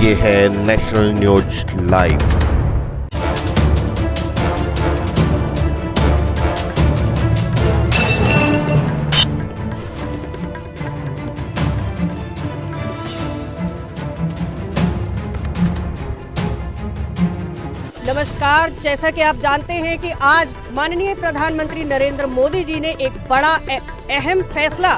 ये है national news live. नमस्कार। जैसा कि आप जानते हैं कि आज माननीय प्रधानमंत्री नरेंद्र मोदी जी ने एक बड़ा अहम फैसला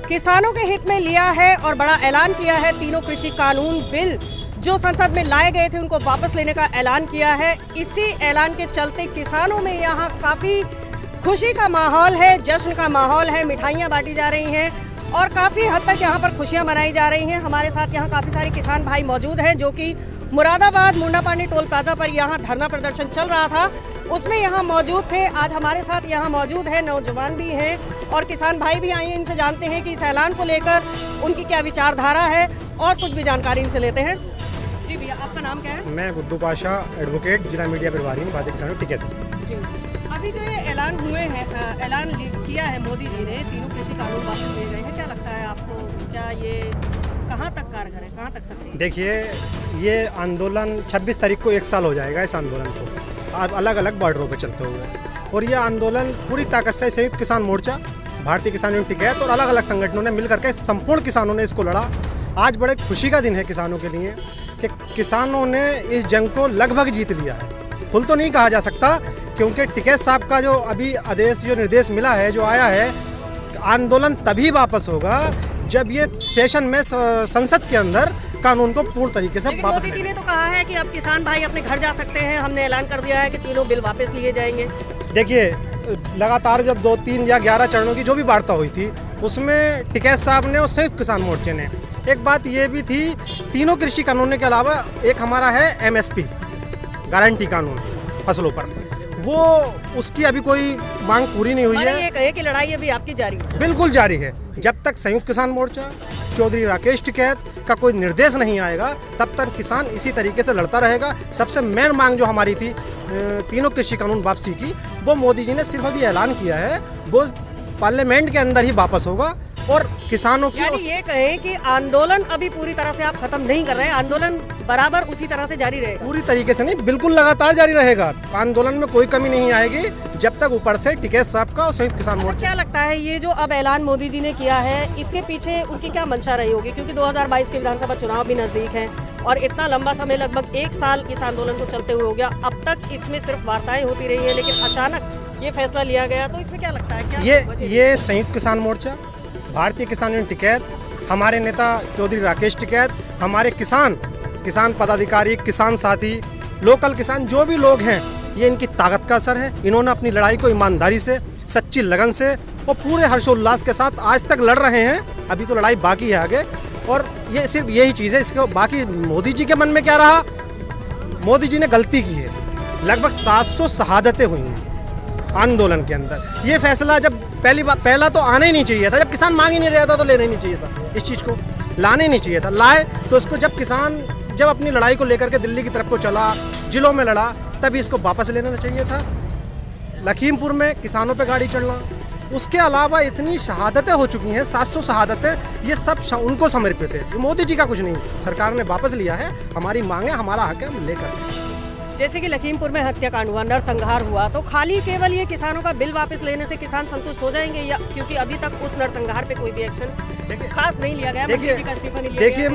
किसानों के हित में लिया है और बड़ा ऐलान किया है। तीनों कृषि कानून बिल जो संसद में लाए गए थे उनको वापस लेने का ऐलान किया है। इसी ऐलान के चलते किसानों में यहाँ काफ़ी खुशी का माहौल है, जश्न का माहौल है, मिठाइयाँ बांटी जा रही हैं और काफ़ी हद तक यहाँ पर खुशियाँ मनाई जा रही हैं। हमारे साथ यहाँ काफ़ी सारे किसान भाई मौजूद हैं जो कि मुरादाबाद मुंडा पांडे टोल प्लाजा पर यहाँ धरना प्रदर्शन चल रहा था, उसमें यहाँ मौजूद थे। आज हमारे साथ यहाँ मौजूद है, नौजवान भी हैं और किसान भाई भी आए हैं। इनसे जानते हैं कि इस ऐलान को लेकर उनकी क्या विचारधारा है और कुछ भी जानकारी इनसे लेते हैं। जी भैया, आपका नाम क्या है? मैं गुड्डू पाशा, एडवोकेट, जिला मीडिया प्रभारी हूँ, भारतीय किसानों टिकट से। जी, अभी जो ये ऐलान हुए हैं, ऐलान किया है मोदी जी ने, तीनों कृषि कानून वापस ले गए हैं, क्या लगता है आपको? क्या ये कहाँ तक कारगर है, कहाँ तक सच है? देखिए, ये आंदोलन 26 तारीख को 1 साल हो जाएगा इस आंदोलन को, अब अलग अलग बॉर्डरों पर चलते हुए, और ये आंदोलन पूरी ताकत से संयुक्त किसान मोर्चा, भारतीय किसान यूनियन टिकैत और अलग अलग संगठनों ने मिलकर के संपूर्ण किसानों ने इसको लड़ा। आज बड़े खुशी का दिन है किसानों के लिए कि किसानों ने इस जंग को लगभग जीत लिया है। फुल तो नहीं कहा जा सकता, क्योंकि टिकैत साहब का जो अभी आदेश, जो निर्देश मिला है, जो आया है, आंदोलन तभी वापस होगा जब ये सेशन में संसद के अंदर कानून को पूर्ण तरीके से वापस। मोदी जी ने तो कहा है कि अब किसान भाई अपने घर जा सकते हैं। हमने ऐलान कर दिया है कि तीनों बिल वापस लिए जाएंगे। देखिए, लगातार जब 2, 3 या 11 चरणों की जो भी वार्ता हुई थी, उसमें टिकैत साहब ने और संयुक्त किसान मोर्चे ने एक बात ये भी थी, तीनों कृषि कानूनों के अलावा एक हमारा है MSP गारंटी कानून फसलों पर, वो उसकी अभी कोई मांग पूरी नहीं हुई है। ये कहे कि लड़ाई अभी आपकी जारी है? बिल्कुल जारी है। जब तक संयुक्त किसान मोर्चा, चौधरी राकेश टिकैत का कोई निर्देश नहीं आएगा, तब तक किसान इसी तरीके से लड़ता रहेगा। सबसे मेन मांग जो हमारी थी तीनों कृषि कानून वापसी की, वो मोदी जी ने सिर्फ अभी ऐलान किया है, वो पार्लियामेंट के अंदर ही वापस होगा और किसानों की ये कहें कि आंदोलन अभी पूरी तरह से आप खत्म नहीं कर रहे हैं, आंदोलन बराबर उसी तरह से जारी रहेगा? पूरी तरीके से नहीं, बिल्कुल लगातार जारी रहेगा। आंदोलन में कोई कमी नहीं आएगी जब तक ऊपर से टिकैत साहब का और संयुक्त किसान मोर्चा। क्या लगता है ये जो अब ऐलान मोदी जी ने किया है, इसके पीछे उनकी क्या मंशा रही होगी? क्योंकि 2022 के विधानसभा चुनाव भी नजदीक है और इतना लंबा समय, लगभग 1 साल इस आंदोलन को चलते हुए हो गया। अब तक इसमें सिर्फ वार्ताएं होती रही है, लेकिन अचानक ये फैसला लिया गया, तो इसमें क्या लगता है? क्या ये संयुक्त किसान मोर्चा, भारतीय किसान यूनियन टिकैत, हमारे नेता चौधरी राकेश टिकैत, हमारे किसान पदाधिकारी, किसान साथी, लोकल किसान जो भी लोग हैं, ये इनकी ताकत का असर है। इन्होंने अपनी लड़ाई को ईमानदारी से, सच्ची लगन से और पूरे हर्षोल्लास के साथ आज तक लड़ रहे हैं। अभी तो लड़ाई बाकी है आगे, और ये सिर्फ यही चीज़ है। इसके बाकी मोदी जी के मन में क्या रहा? मोदी जी ने गलती की है। लगभग 700 शहादतें हुई हैं आंदोलन के अंदर। ये फैसला जब पहला तो आना ही नहीं चाहिए था, जब किसान मांग ही नहीं रहा था तो लेना ही नहीं चाहिए था, इस चीज़ को लाना ही नहीं चाहिए था। लाए तो उसको जब अपनी लड़ाई को लेकर के दिल्ली की तरफ को चला, जिलों में लड़ा, तभी इसको वापस लेना चाहिए था। लखीमपुर में किसानों पे गाड़ी चढ़ना, उसके अलावा इतनी शहादतें हो चुकी हैं, 700 शहादतें, ये सब उनको समर्पित है। मोदी जी का कुछ नहीं, सरकार ने वापस लिया है। हमारी मांग है, हमारा हक है, हम लेकर। जैसे कि लखीमपुर में हत्याकांड हुआ, नरसंहार हुआ, तो खाली केवल ये किसानों का बिल वापस लेने से किसान संतुष्ट हो जाएंगे या? क्योंकि अभी तक उस नरसंहार पे कोई भी एक्शन खास नहीं लिया गया। देखिए,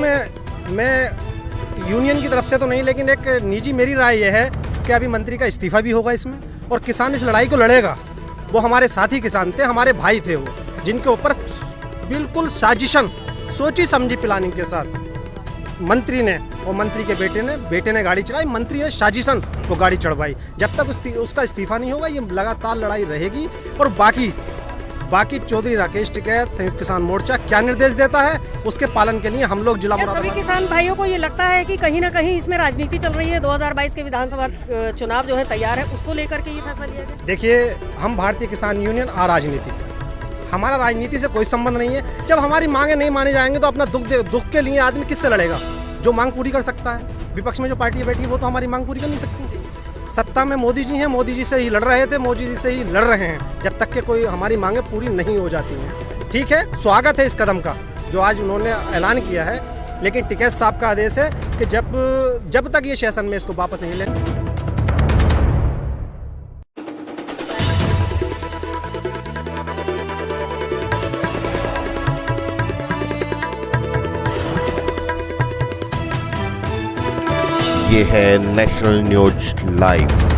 मैं यूनियन की तरफ से तो नहीं, लेकिन एक निजी मेरी राय यह है कि अभी मंत्री का इस्तीफा भी होगा इसमें, और किसान इस लड़ाई को लड़ेगा। वो हमारे साथी किसान थे, हमारे भाई थे, वो जिनके ऊपर बिल्कुल साजिशन, सोची समझी प्लानिंग के साथ मंत्री ने और मंत्री के बेटे ने गाड़ी चलाई, मंत्री ने साजिशन वो गाड़ी चढ़वाई। जब तक उसका इस्तीफा नहीं होगा, ये लगातार लड़ाई रहेगी। और बाकी चौधरी राकेश टिकैत, संयुक्त किसान मोर्चा क्या निर्देश देता है, उसके पालन के लिए हम लोग जिला सभी किसान भाइयों को ये लगता है कि कहीं ना कहीं इसमें राजनीति चल रही है? 2022 के विधानसभा चुनाव जो है तैयार है, उसको लेकर के ये फैसला लिया गया? देखिए, हम भारतीय किसान यूनियन राजनीति, हमारा राजनीति से कोई संबंध नहीं है। जब हमारी मांगे नहीं मानी जाएंगे तो अपना दुख के लिए आदमी किससे लड़ेगा? जो मांग पूरी कर सकता है। विपक्ष में जो पार्टी बैठी है वो तो हमारी मांग पूरी कर नहीं सकती। सत्ता में मोदी जी हैं, मोदी जी से ही लड़ रहे थे, मोदी जी से ही लड़ रहे हैं, जब तक कि कोई हमारी मांगे पूरी नहीं हो जाती हैं। ठीक है, स्वागत है इस कदम का जो आज उन्होंने ऐलान किया है लेकिन टिकैत साहब का आदेश है कि जब तक ये सेशन में इसको वापस नहीं ले। ये है नेशनल न्यूज लाइव।